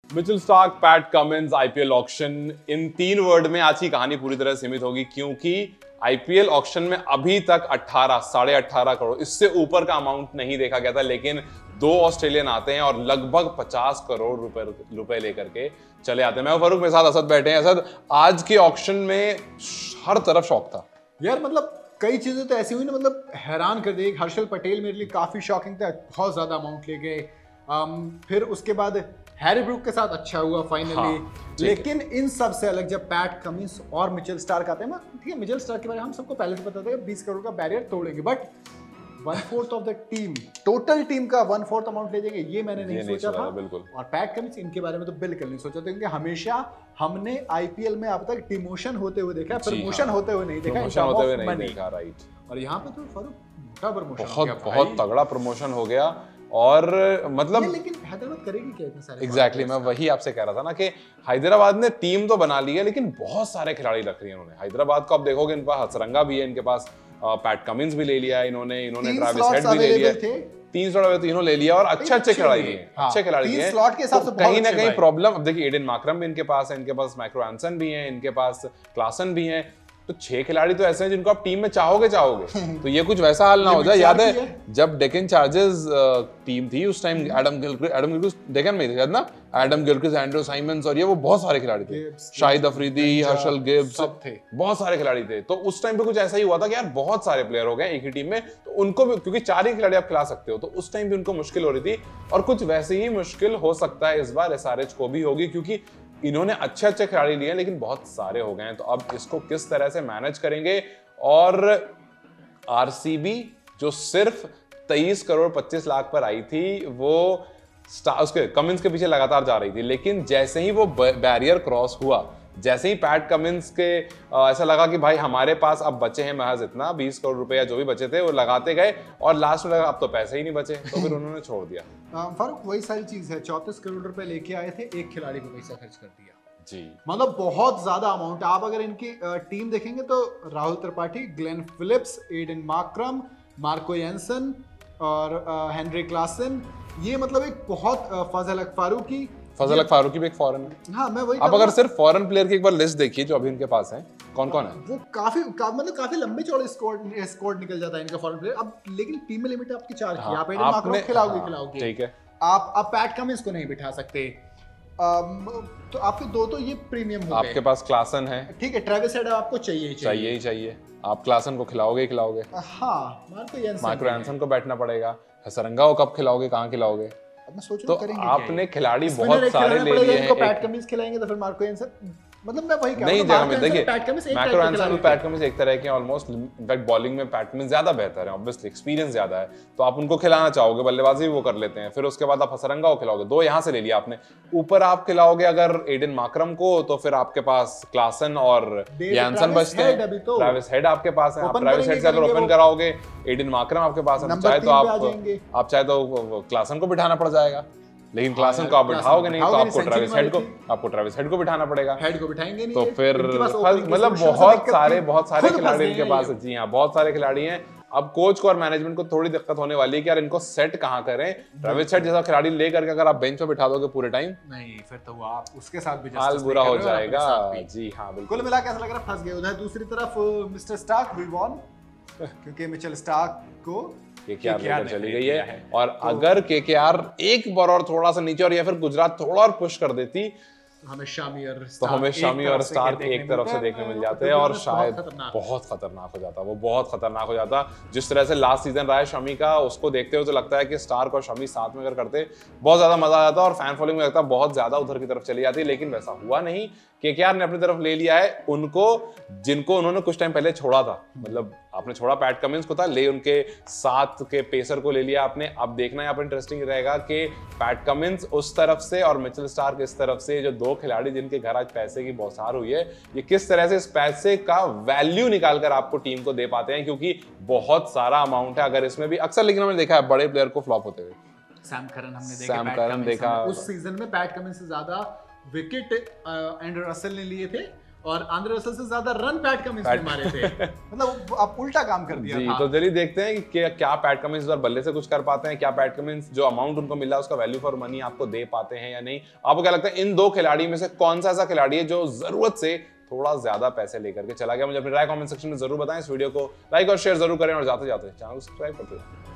Mitchell Starc, Pat Cummins, IPL auction, इन 3 word में आज की कहानी पूरी तरह सीमित होगी, क्योंकि आईपीएल ऑक्शन में अभी तक 18 करोड़, इससे ऊपर का अमाउंट नहीं देखा गया था। लेकिन 2 ऑस्ट्रेलियन आते हैं और लगभग 50 करोड़ रुपए लेकर के चले आते हैं। मैं फारूक, मेरे साथ असद बैठे हैं। असद, आज के ऑक्शन में हर तरफ शौक था यार, मतलब कई चीजें तो ऐसी हुई ना, मतलब हैरान कर दी। हर्षल पटेल मेरे लिए काफी शॉकिंग था, बहुत ज्यादा अमाउंट ले गए। फिर उसके बाद हैरी ब्रूक के साथ अच्छा हुआ फाइनली। हाँ, लेकिन इन सब से अलग जब पैट कमिंस और मिचेल स्टार्क आते हैं ना, ठीक है, मिचेल स्टार्क के बारे में हम सबको पहले से पता था कि 20 करोड़ का बैरियर तोड़ेंगे, but 1/4 of the team, total team का 1/4 अमाउंट ले जाएंगे, ये मैंने नहीं सोचा था। बिल्कुल। और पैट कमिंस, इनके बारे में तो बिल्कुल नहीं सोचा था, क्योंकि हमेशा हमने आईपीएल में अब तक डिमोशन होते हुए देखा, प्रमोशन होते हुए नहीं देखा, प्रमोशन होते हुए नहीं देखा। राइट। और यहाँ पे तो फारूक मोटा प्रमोशन, बहुत तगड़ा प्रमोशन हो गया। और मतलब लेकिन हैदराबाद करेगी क्या इतने सारे? एग्जैक्टली, मैं वही आपसे कह रहा था ना कि हैदराबाद ने टीम तो बना ली है, लेकिन बहुत सारे खिलाड़ी रख रही है उन्होंने। हैदराबाद को आप देखोगे, इनके पास हसरंगा भी है, इनके पास पैट कमिंस भी ले लिया इन्होंने ट्रैविस हेड भी ले लिया, 3 स्लॉट तीनों ले लिया, और अच्छे खिलाड़ी हैं, अच्छे खिलाड़ी हैं। स्लॉट के हिसाब से कहीं ना कहीं प्रॉब्लम, अब देखिए एडन मार्क्रम भी इनके पास है, इनके पास माइक्रो एंसन भी है, इनके पास क्लासन भी है। तो 6 खिलाड़ी तो ऐसे हैं जिनको आप टीम में चाहोगे तो ये कुछ वैसा हाल ना हो जाए। याद है जब डेक्कन चार्जर्स टीम थी उस टाइम एडम गिलक्रिस्ट डेक्कन में थे ना, एडम गिलक्रिस्ट, एंड्रू साइमंस, और ये वो बहुत सारे खिलाड़ी थे, शाहिद अफरीदी, हर्षल गिब्स, सब थे, बहुत सारे खिलाड़ी थे। तो उस टाइम पे कुछ ऐसा ही हुआ था कि यार बहुत सारे प्लेयर हो गए एक ही टीम में, तो उनको भी, क्योंकि 4 ही खिलाड़ी आप खिला सकते हो, तो उस टाइम भी उनको मुश्किल हो रही थी। और कुछ वैसे ही मुश्किल हो सकता है इस बार एसआरएच को भी होगी, क्योंकि इन्होंने अच्छे खिलाड़ी लिए लेकिन बहुत सारे हो गए हैं। तो अब इसको किस तरह से मैनेज करेंगे। और आरसीबी जो सिर्फ 23 करोड़ 25 लाख पर आई थी, वो उसके कमिंस के पीछे लगातार जा रही थी, लेकिन जैसे ही वो बैरियर क्रॉस हुआ, जैसे ही पैट कमिंस के ऐसा लगा कि भाई हमारे पास अब बचे हैं महज इतना 20 करोड़ रुपए या जो भी बचे थे वो लगाते गए, और लास्ट में लगा अब तो पैसे ही नहीं बचे, तो फिर उन्होंने छोड़ दिया। फारूक, वही सारी चीज है, 34 करोड़ रुपए लेके आए थे, एक खिलाड़ी को पैसा खर्च कर दिया जी, मतलब बहुत ज्यादा अमाउंट। आप अगर इनकी टीम देखेंगे तो Rahul Tripathi, Glenn Phillips, Aiden Markram, Marco Jansen और हेनरी क्लासन, ये मतलब एक बहुत फजल फारूकी भी एक फॉरेन है। हाँ, मैं वही आप अगर सिर्फ फॉरेन प्लेयर की एक बार लिस्ट देखिए जो अभी इनके पास है, कौन कौन है, वो मतलब काफी लंबे चौड़े स्क्वाड निकल जाता है इनका फॉरेन प्लेयर। अब लेकिन टीम में लिमिट आपकी 4 की, आप एडन मार्क्रम खिलाओगे, ठीक है, आप पैट कमिंस को नहीं बिठा सकते, तो आपके 2 तो ये प्रीमियम हो गए। आपके पास क्लासन है, ठीक है, ट्रैविस हेड आपको चाहिए। आप क्लासन को खिलाओगे। हाँ, मार्को एंसन को बैठना पड़ेगा, हसरंगा को कब खिलाओगे, कहाँ खिलाओगे? मैं सोच तो आपने खिलाड़ी बहुत सारे ले लिए हैं। पैट कमिंस खिलाएंगे तो फिर मार्को एंसन, मतलब मैं वही कह रहा हूं, नहीं जगह में देखिए, पैट कमिंस एक तरह के ऑलमोस्ट, इनफैक्ट बॉलिंग में पैट कमिंस ज्यादा बेहतर है, ऑब्वियसली एक्सपीरियंस ज्यादा है, तो आप उनको खिलाना चाहोगे, बल्लेबाजी भी वो कर लेते हैं। फिर उसके बाद आप हसरंगा को खिलाओगे, 2 यहां से ले लिया आपने। ऊपर आप खिलाओगे अगर एडन मार्क्रम को, तो फिर आपके पास क्लासन और यानसन बचते हैं, ट्रैविस हेड आपके पास है, आप ट्रैविस हेड से अगर ओपन कराओगे, एडन मार्क्रम आपके पास है, चाहे तो आप क्लासन को बिठाना पड़ जाएगा, लेकिन क्लासन को आप बिठाओगे नहीं, तो आपको ट्रैविस हेड को बिठाना पड़ेगा, हेड को बिठाएंगे नहीं, तो फिर मतलब बहुत सारे खिलाड़ी इनके पास। जी हाँ, बहुत सारे खिलाड़ी हैं। अब कोच को और मैनेजमेंट को थोड़ी दिक्कत होने वाली है कि यार इनको सेट कहाँ करें। ट्रैविस हेड जैसा खिलाड़ी ले करके अगर आप बेंच पे बिठा दोगे पूरे टाइम, नहीं, फिर तो वो आप उसके साथ भी हाल बुरा हो जाएगा। जी हाँ, बिल्कुल। कुल मिला के ऐसा लग रहा है फंस गए। उधर दूसरी तरफ मिस्टर स्टार्क वी वॉन, क्योंकि मिचेल स्टार्क को केकेआर लेकर चली गई है। और अगर केकेआर एक बार और थोड़ा सा नीचे, और या फिर गुजरात थोड़ा और पुश कर देती, हमें शामी और स्टार्क एक तरफ से देखने मिल जाते हैं, और शायद बहुत खतरनाक हो जाता, वो बहुत खतरनाक हो जाता। जिस तरह से लास्ट सीजन रहा है शमी का, उसको देखते हुए तो लगता है कि स्टार्क और शमी साथ में अगर करते बहुत ज्यादा मजा आ जाता, और फैन फॉलोइंग में लगता है बहुत ज्यादा उधर की तरफ चली जाती, लेकिन वैसा हुआ नहीं। केकेआर ने अपनी तरफ ले लिया है उनको जिनको उन्होंने कुछ टाइम पहले छोड़ा था, मतलब आपने छोड़ा पैट कमिंस को था, ले उनके साथ के पेसर को ले लिया आपने। अब देखना यहाँ पर इंटरेस्टिंग रहेगा कि पैट कमिंस उस तरफ से और मिचेल स्टार्क इस तरफ से, जो 2 खिलाड़ी जिनके घर आज पैसे की बौछार हुई है, ये किस तरह से इस पैसे का वैल्यू निकालकर आपको टीम को दे पाते हैं, क्योंकि बहुत सारा अमाउंट है। अगर इसमें भी अक्सर, लेकिन हमने देखा है बड़े प्लेयर को फ्लॉप होते हुए, सैम करन हमने देखा उस सीजन में पैट कमिंस से ज्यादा विकेट एंड्रू रसेल ने लिए थे, और आंद्रे रसल से ज्यादा रन पैट कमिंस ने मारे थे। मतलब आप उल्टा काम कर दिया जी, था। तो चलिए देखते हैं कि क्या पैट कमिंस इस बार बल्ले से कुछ कर पाते हैं, क्या पैट कमिंस जो अमाउंट उनको मिला है उसका वैल्यू फॉर मनी आपको दे पाते हैं या नहीं। आपको क्या लगता है इन दो खिलाड़ी में से कौन सा ऐसा खिलाड़ी है जो जरूरत से थोड़ा ज्यादा पैसे लेकर के चला गया? मुझे अपनी राय कमेंट सेक्शन में जरूर बताएं। इस वीडियो को लाइक और शेयर जरूर करें और जाते जाते चैनल को सब्सक्राइब करते हैं।